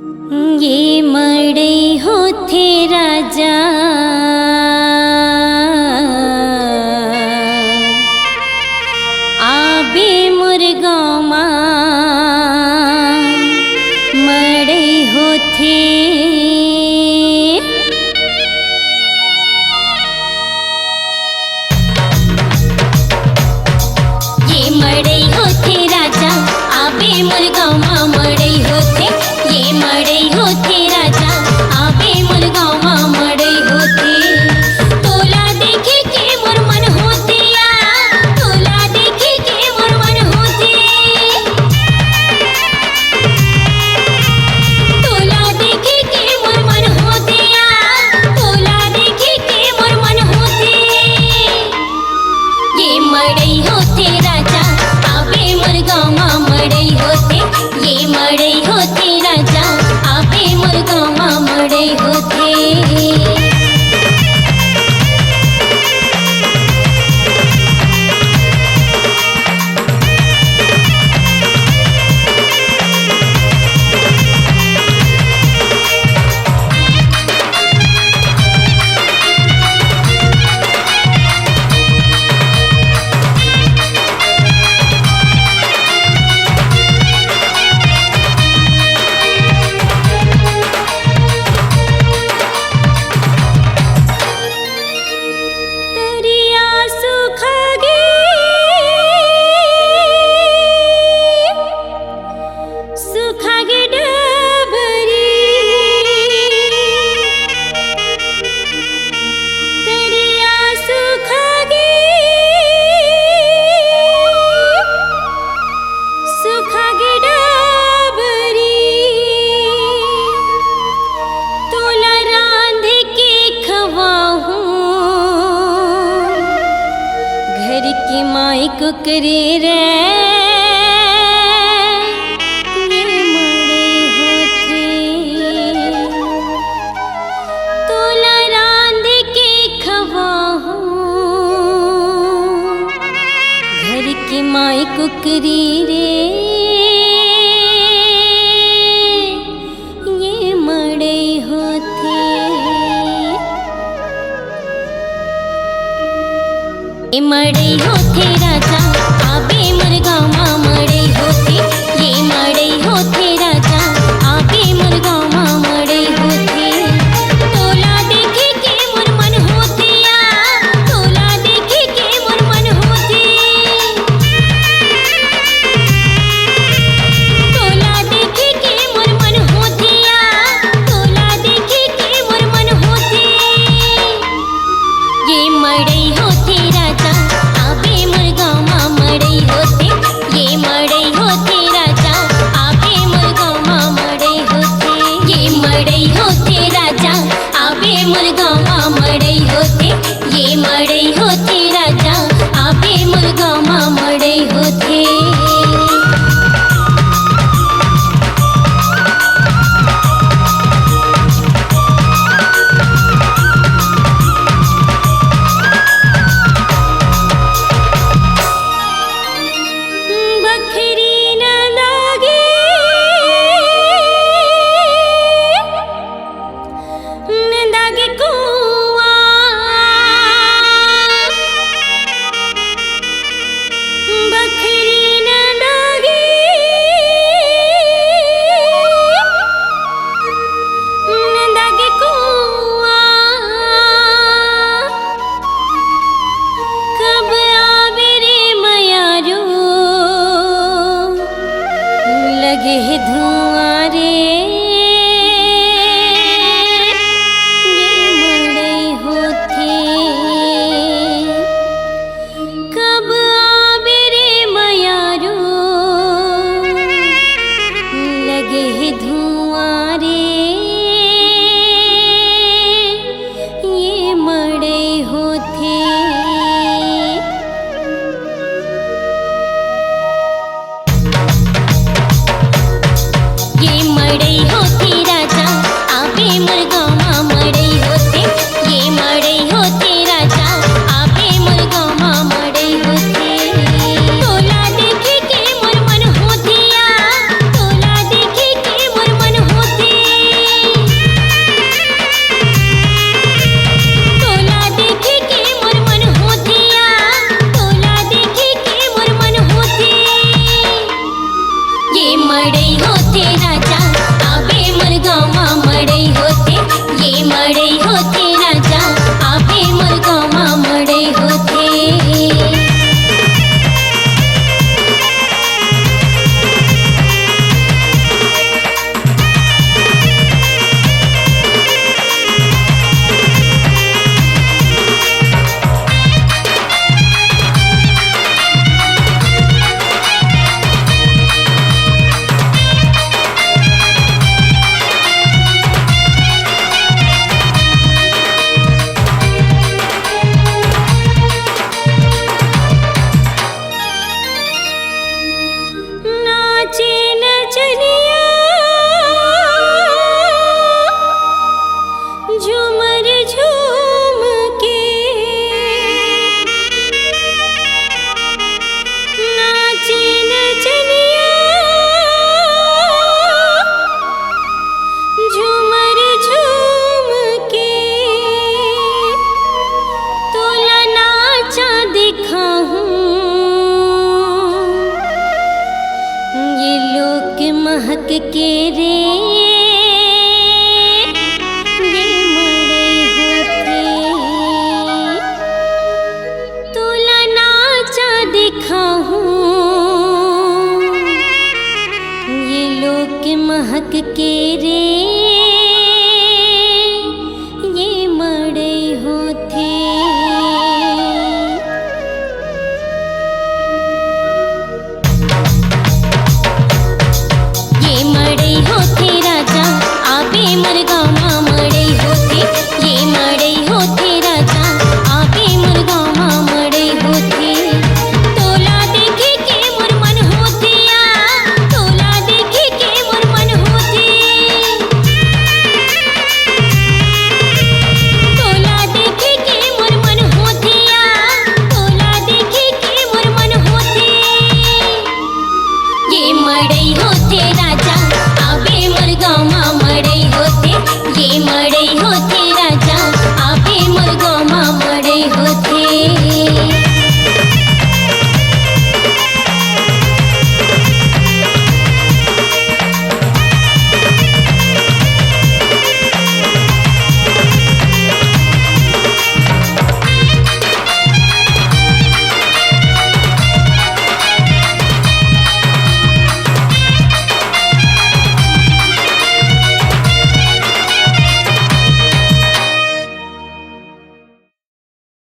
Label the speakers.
Speaker 1: ये मड़ई होथे राजा आबे मोर गाँव मा मड़ई होथे। ये मड़ई होथे राजा आबे मोर गाँव मा मड़ई होथे। ये मड़ई होथे राजा आबे मोर गाँव मा मड़ई होथे। तोला देखे के मोर मन होथे या तोला देखे के मोर मन होथे। तोला देखे के मोर मन होथे या तोला देखे के मोर मन होथे। ये मड़ई होथे राजा आबे मोर गाँव मा मड़ई होथे। ये मड़ई होथे राजा आबे मोर गाँव मा मड़ई होथे। तरिया सुखगे सुखगे डबरी। तरिया सुखगे सुखगे डबरी। तोला रांध के खवाहूँ घर की माई को करे रे। ये मड़ई होथे तोला रांध के खवाहूँ घर की माई को करे रे। ये मड़ई होथे। ये मड़ई होथे राजा आबे मोर गाँव मा मड़ई होथे। ये मड़ई होथे राजा आबे मोर गाँव मा मड़ई होथे। तोला देखे के मोर मन होथे या तोला देखे के मोर मन होथे। तोला देखे के मोर मन होथे या तोला देखे के मोर मन होथे। ये मड़ई होथे राजा आबे मोर गाँव मा मड़ई होथे।